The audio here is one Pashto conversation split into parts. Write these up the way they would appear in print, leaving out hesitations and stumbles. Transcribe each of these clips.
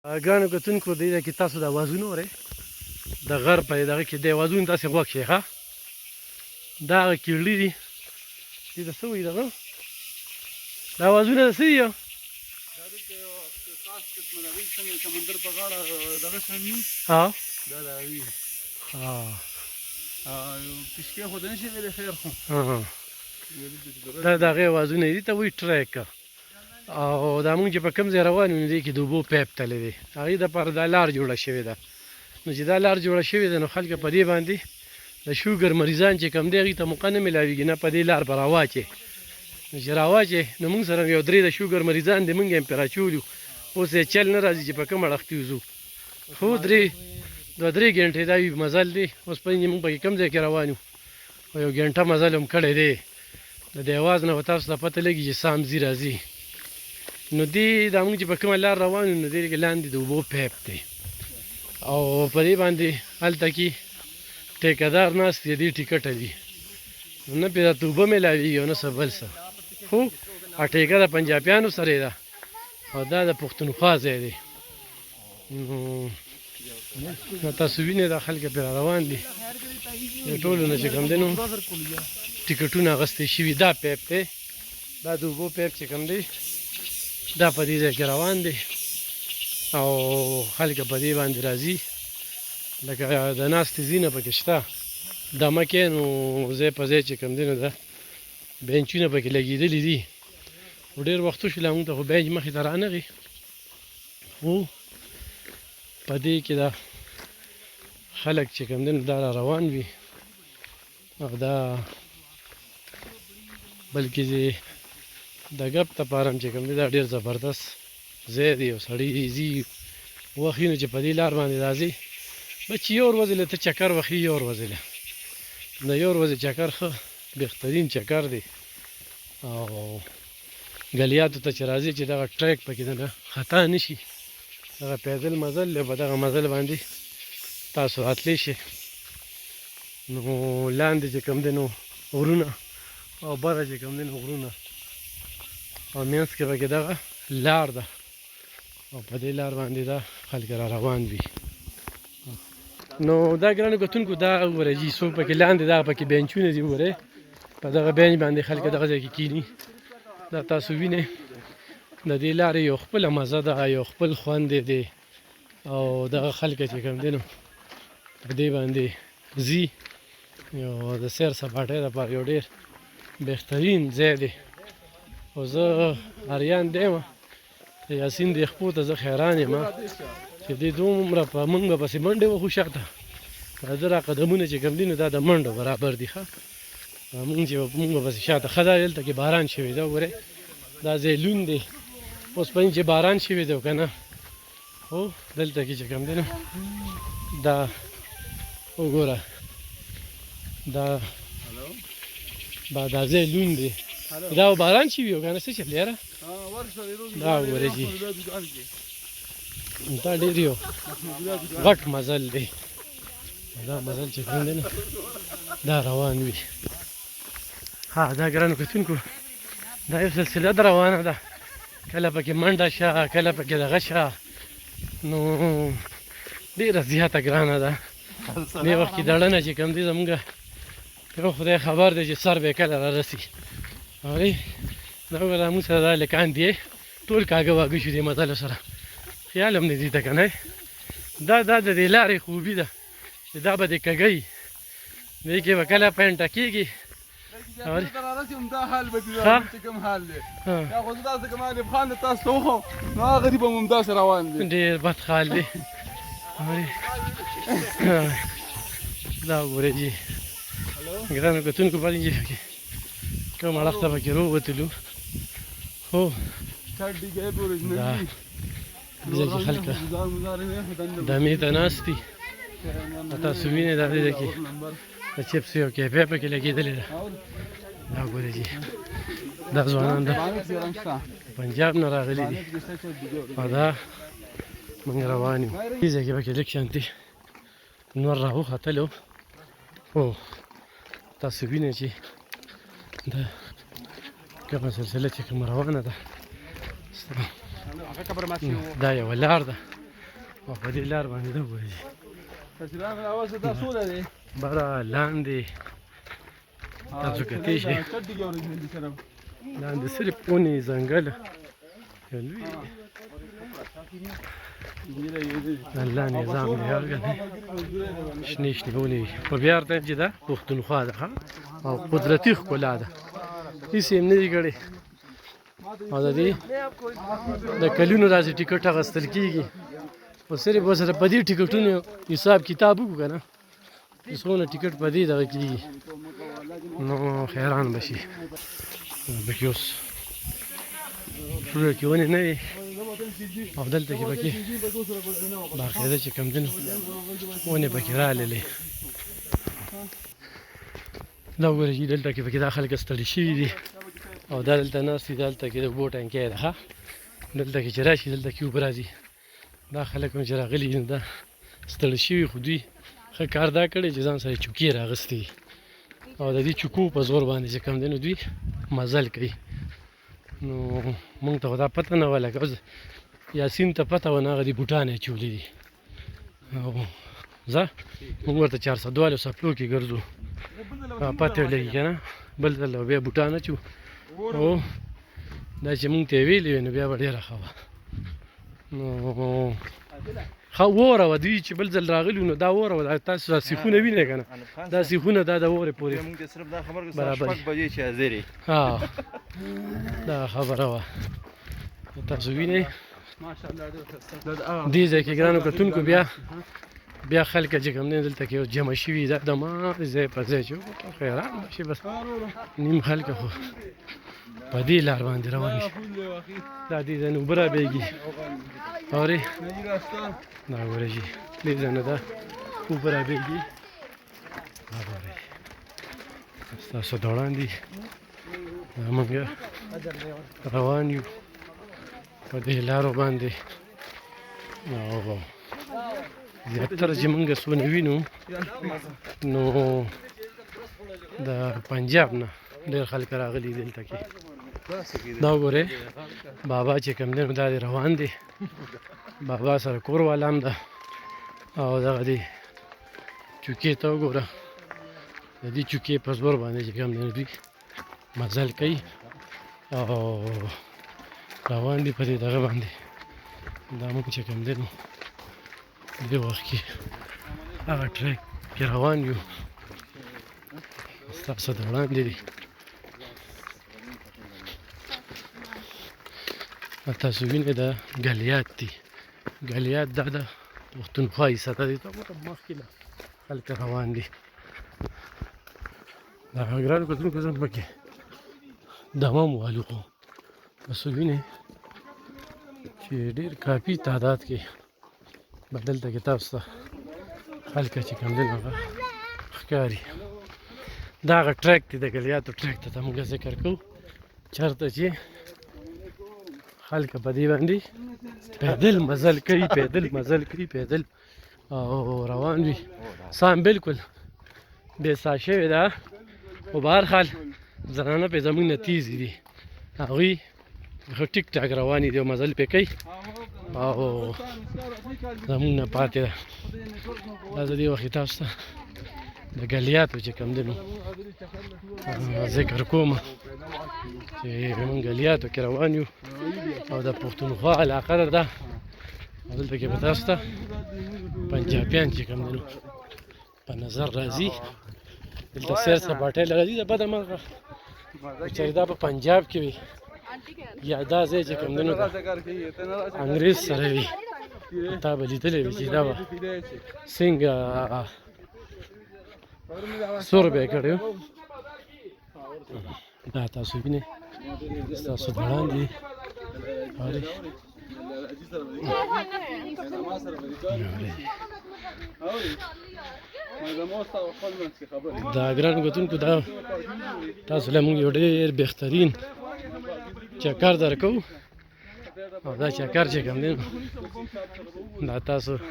ګرانو کتونکو دې کې تاسو د اوازونه اورئ د غر په دغه کې د اوازونه تاسې غوږ شئ ښه دا هغه کیړلي دي دې ته څه وایي دغه دا اوازونه د څه دي دا دلته یو خاص قسمه د هغوی څنګه د سمندر په غاړه دغه شان وي ها دا د هغوی ها پشکې خو د نه شي ویلی خیر خو دا د هغې اوازونه دي ته وایي ټریک او دا مونږ چې په کوم ځای روان یو نو دې کې د اوبو پیپ تللی دی هغې دپاره دا لار جوړه شوې ده نو چې دا لار جوړه شوې ده نو خلک په دې باندې د شوګر مریضان چې کوم دی هغې ته موقع نه میلاویږي نه په دې لار به راواچې نو چې راواچې نو مونږ سره یو درې د شوګر مریضان دي مونږ یې پرې راچولي اوس یې چل نه راځي چې په کومه اړختې وځو خو دوه درې ګنټې دا وي مزل دی اوس په مونږ پکې کوم ځای کې روان یو او یو ګنټه مزل هم کړی دی د دې اواز نه به تاسو ته پته لګي چې سامځي راځي نو دې دا مونږ چې په کومه لار روان یو نو دې کې لاندې د اوبو پیپ دی او په دې باندې هلته کې ټیکهدار ناست دی دې ټیکټ دي نه پرې راته اوبه میلاویږي او نه څه بل څه خو ټیکه د پنجابیانو سره ده او دا د پښتونخوا ځای دی نو تاسو وینئ دا خلک پرې روان دي د ټولو نه چې کوم دی نو ټیکټونه اخیستې شوي دا پیپ دی دا د اوبو پیپ چې کوم دی دا په دې ځای کې روان دی او خلک په دې باندې راځي لکه د ناستې ځینه پکې شته دمه کې نو ځای په ځای چې کوم دی نو دا بینچونه پکې لګېدلي دي خو ډېر وخت وشو لا مونږ ته خو بینچ مخې ته رانغی خو په دې کې دا خلک چې کوم دی نو دا را روان وي او دا بلکې د ګپ دپاره هم چې کوم دی دا ډېر زبردست ځای دی او سړی ځي وخت وي نو چې په دې لار باندې راځي بچ یو ورځې ته چکر وخي یو ورځې د یو ورځې چکر ښه بهترین چکر دی او ګلیاتو ته چې راځي چې دغه ټریک پکې نه خطا نه شي دغه پیدل مزل دی په دغه مزل باندې تاسو راتلی شئ نو لاندې چې کوم دی نو غرونه او بره چې کوم دی نو غرونه او منځ کې پکې دغه لار ده او په دې لار باندې دا خلک را روان وي نو دا ګرانو کتونکو دا وګورئ چې څوک پکې لاندې دغه پکې بینچونه دي وګورئ په دغه بینچ باندې خلک دغه ځای کې کیني دا تاسو وینئ د دې لارې یو خپله مزه ده یو خپل خوند دی او دغه خلک چې کوم دی نو په دې باندې ځي یو د سیر سپاټۍ دپاره یو ډېر بهترین ځای دی او زه اریان دیم یاسین دې خپو ته زه حیران یم چې دې دومره په موږ به پسې منډې وخو شاته دا د را قدمونه چې کوم دي نو دا د منډو برابر دي ښه موږ چې موږ به پسې شاته ښه دا دلته کې باران شوی ده وګورئ دا ځای لوند دی اوس په چې باران شوی دی که نه هو دلته کې چې کوم دی نو دا وګوره دا ځای لوند دی دا باران شوي و که نه څه چل یاره دا وګورئ جي دا ډېر یو غټ مزل دی دا مزل چې کوم دی نو دا روان وي ها دا ګرانو کتونکو دا یو سلسله ده روانه ده کله پکې منډه شه کله پکې دغه شه نو ډېره زیاته ګرانه ده دې وخت کې دړنه چې کوم دی زمونږ یو خدای خبر دی چې سر به کله را رسي اورې دا وګوره موږ سره دا هلکان دي ټول کاږه واږه شو دې مزلو سره خیال هم نه دي ته که نه دا د دې لارې خوبي ده چې دا به دې کږئ دې کې به کله پینټه کېږي دا حال به دي چې کوم حال دی یا خو زه داسې کوم عارف خان تاسو ته وښیم نو هغه غریب هم همداسې روان دی ډېر بد حال دی دا وګورئ جي ګرانو کتونکو پاتې چې کوم اړخ ته پکې راووتلو هو دا ځای کې خلک دمې ته ناست دي تاسو وینئ دا دې کې د چپس یو کیفې پکې لګېدلې ده دا وګورئ جي دا ځوانان د پنجاب نه راغلي دي او دا موږ روان یو دې ځای کې پکې لږ شانتې نور راوختلو هو تاسو وینئ چې دا کومه سلسله چې کومه روانه ده دا یوه لار ده او په دې لار باندې نه ګوري کچران راوځه دا سوله دی بره لاندې تاسو کتی شي چټي ګورې دې سره لاندې صرف اونې ځنګل لوی الله نظام دی هغه شنې شنې ونې په بیا ورته چې دا پښتونخوا ده او قدرتي ښکلا ده هېڅ یې نه دي کړی او د دې د کلونو راځي ټیکټ اخیستل کېږي خو صرف ورسره په دې ټیکټونو حساب کتاب وکړو که نه چې څومره ټیکټ په دې دغه کېږي نو حیران به شي پکې اوس ټوله کې ونې نه وي او دلته کې پکې باقاعده چې کوم دي نو ونې پکې راللې دا وګورئ چې دلته کې پکې دا خلک ستړي شوي دي او دا دلته ناست دي دلته کې د اوبو ټانکۍ ده ښه دلته کې چې راشي دلته کې اوبه راځي دا خلک هم چې راغلي دي دا ستړي شوي خو دوی ښه کار دا کړی چې ځان سره چوکۍ راغستې دي او د دې چوکو په زور باندې چې کوم دی نو دوی مزل کوي نو مونږ ته خو دا پته نه وه لکه اوس یاسین ته پته وه نه هغه دې بوټان یې اچولي دي او ځه مونږ ورته 402 څپلو کې ګرځو پته لګي که نه بل ځل بیا بوټان اچو او دا چې مونږ ته یې ویلي وي نو بیا به ډېره ښه وه نو ښه وره وه دوی چې بل ځل راغلي نو دا وره وه تاسو دا سیخونه وینئ که نه دا سیخونه دا د وورې پورې برابر ها دا خبره وه تاسو وینئ دې ځای کې ګرانو کتونکو بیا خلک چې کوم دی دلته کې جمع شوي دا د ما ځای په ځای چې حیران به شي بس نیم خلک خو په دې لار باندې روان شي دا دې ځای نه اوبه رابهېږي اورې دا ګورئ چې دې ځای نه دا اوبه رابهېږي دا ګورئ ستاسو د وړاندې دا موږ روان یو په دې لارو باندې او زیاتره چې موږ څونه وینو نو د پنجاب نه ډېر خلک راغلي دلته کې دا وګورئ بابا چې کوم دی نو دا دې روان دی بابا سره کور والا هم ده او دغه دې چوکۍ ته وګوره د دې چوکۍ په زور باندې چې کوم دی نو دوی مزل کوي او روان دي په دې دغه باندې دا موږ چې کوم دی نو دې وخت کې هغه ټریک کې روان یو ستاسو د وړاندې دی تاسو وینئ دا ګلیات دي ګلیات دا د پښتونخوا حصه ته دی مخکې نه خلک روان دي دا ګرانو کتونکو زه پکې دمم والو خو تاسو وینئ چې ډېر کافي تعداد کې به دلته کې تاسو ته خلک چې کوم دی نو هغه ښکاري دا هغه ټریک دی د ګلیاتو ټریک ته موږ ذکر کوو چېرته چې خلک په دې باندې پیدل مزل کوي پیدل او روان وي سام بالکل بې ساه شوې ده خو به هر حال زنانه پې زموږ نه تیزې دي هغوی ښه ټیک ټاک روانې دي او مزل پې کوي او زموږ نه پاتې ده دا د دې وخت تاسو ته د ګلیاتو چې کوم دی نو ذکر کوم چې موږ ګلیاتو کې روان یو او د پښتونخوا علاقه ده او دلته کې به تاسو ته پنجابیان چې کوم دی نو په نظر راځي دلته سیر سپاټی راځي د بده مرغه چې دا په پنجاب کې وي یا دا ځای چې کوم دی نو انګریز سره وي تا به لیدلی وي چې دا به څنګه سور به یې کړی دا تاسو وینئ ستاسو د وړاندې اورئ دا ګرانو کتونکو دا تاسو له موږ یو ډېر بهترین چکر درکوو او دا چکر چې کوم دی دا تاسو 9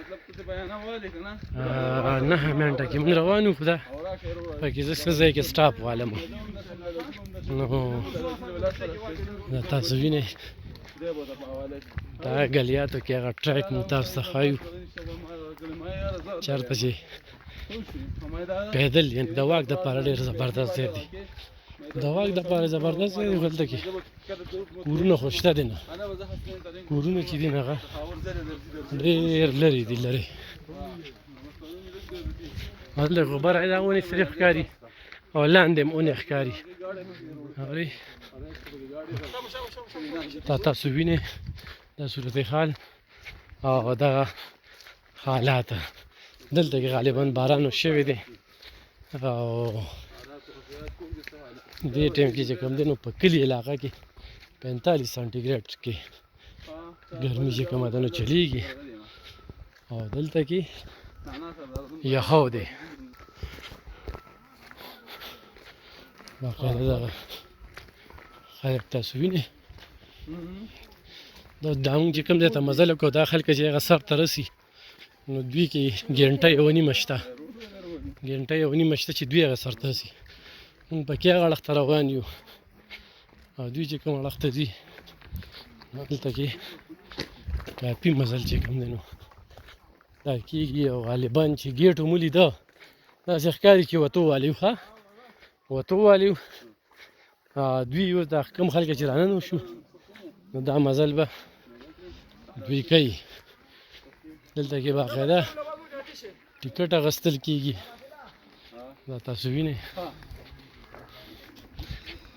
منټه کې موږ روان یو خو دا پکې زه څه ځای کې سټاپ والم نو دا تاسو وینئ دا ګلیاتو کې هغه ټریک مو تاسو ته ښایو چېرته چې پیدل یعنې د واک دپاره ډېر زبردست ځای دی د واک دپاره زبردست ځای دی هلته کې کورونه خو شته دی نه کورونه چې دي نه هغه ډېر لرې دي لرې هلته غبر دا ونې سرې ښکاري او لاندې هم ونې ښکاري اورې دا تاسو وینئ دا صورتحال او دغه حالات دلته کې غالبا باران شوی دی او دې ټایم کې چې کوم دی نو په کلي علاقه کې 45 سانټیګریډ کې ګرمي چې کومه ده نو چلیږي او دلته کې یخو دی باقاعده دغه خلک تاسو وینئ دا داون چې کوم ځای ته مزل وکړو دا خلک چې هغه سر ته رسي نو دوی کې ګنټه یوه نیمه شته ګنټه یوه نیمه شته چې دوی هغه سر ته رسي موږ پکې هغه اړخ ته روان یو او دوی چې کوم اړخ ته ځي دلته کې کافي مزل چې کوم دی نو دا کېږي او غالبا چې ګیټ مو لیده داسې ښکاري چې وتو والیو ښه وتو والیو دوی اوس دا کوم خلک چې راننه شو نو دا مزل به دوی کوي دلته کې باقاعده ټکټ اخیستل کېږي دا تاسو وینئ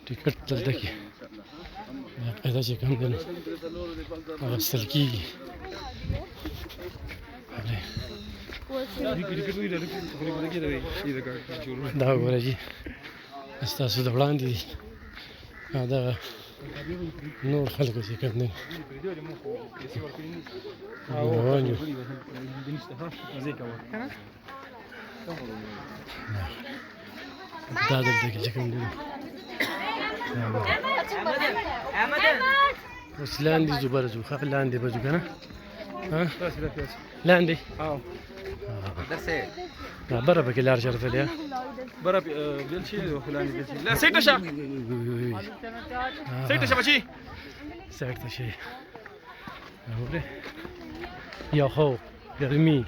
ټکټ دلته کې باقاعده چې کوم دی نو اخیستل کېږي دا وګوره جي ستاسو د وړاندې دي دغه نور خلک چې کوم دی روان یو دا دلته کې چې کوم دی اوس لاندې ځو بره ځو ښه لاندې به ځو که نه لاندې بره پکې لار چېرته دی برا بيل شيء فلان بيل شيء لا سيكت شا سيكت شا بچي سيكت شي اوري یو خو ګرمي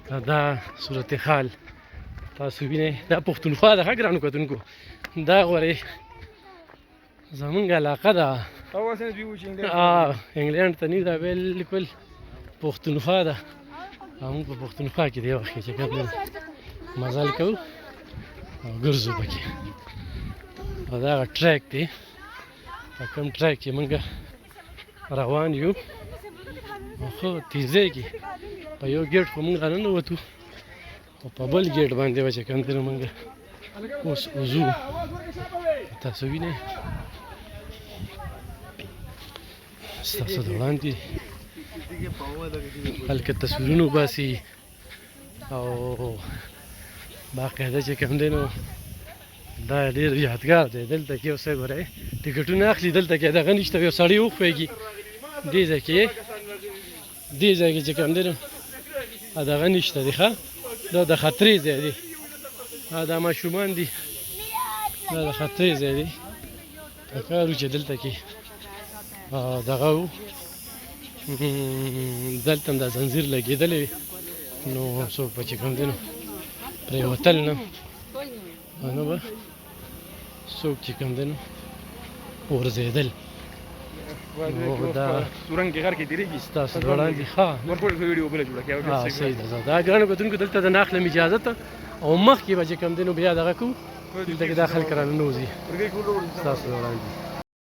دا صورتحال تاسو وینئ دا پښتونخوا ده ښه ګرانو کتونکو دا غورې زمونږ علاقه ده انګلینډ ته نه دا بالکل پښتونخوا ده موږ په پښتونخوا کې دی وخت چې کوم مزل کوو او ګرځو پکې او دا هغه ټریک دی په کوم ټریک کې موږ روان یو او ښه تیزۍ کې په یو ګیټ خو موږ راننوتو او په بل ګیټ باندې به چې کوم دی نو موږ اوس وځو تاسو وینئ ستاسو د وړاندې خلک تصویرونه وباسي او باقاعده چې کوم دی نو دا ډېر یادګار دی دلته کې اوس ګورئ ټکټونه اخلي دلته کې دغه نشته یو سړی وخوېږي دې ځای کې چې کوم دی نو دغه نشته دی ښه دا د خطرې ځای دی دا ماشومان دي دا د خطرې ځای دی پکار و چې دلته کې دغه و دلته هم دا زنځیر لګېدلی وي نو څوک به چې کوم دی نو پرېوتل نه نو به څوک چې کوم دی نو ورځېدل نو دا ستاسو د وړاندې ښه صحیح ده دا ګرانو کتونکو دلته د ناخلم اجازه ته او مخکې به چې کوم دی نو بیا دغه کوو دلته کې دا خلک راننوځي ستاسو د وړاندې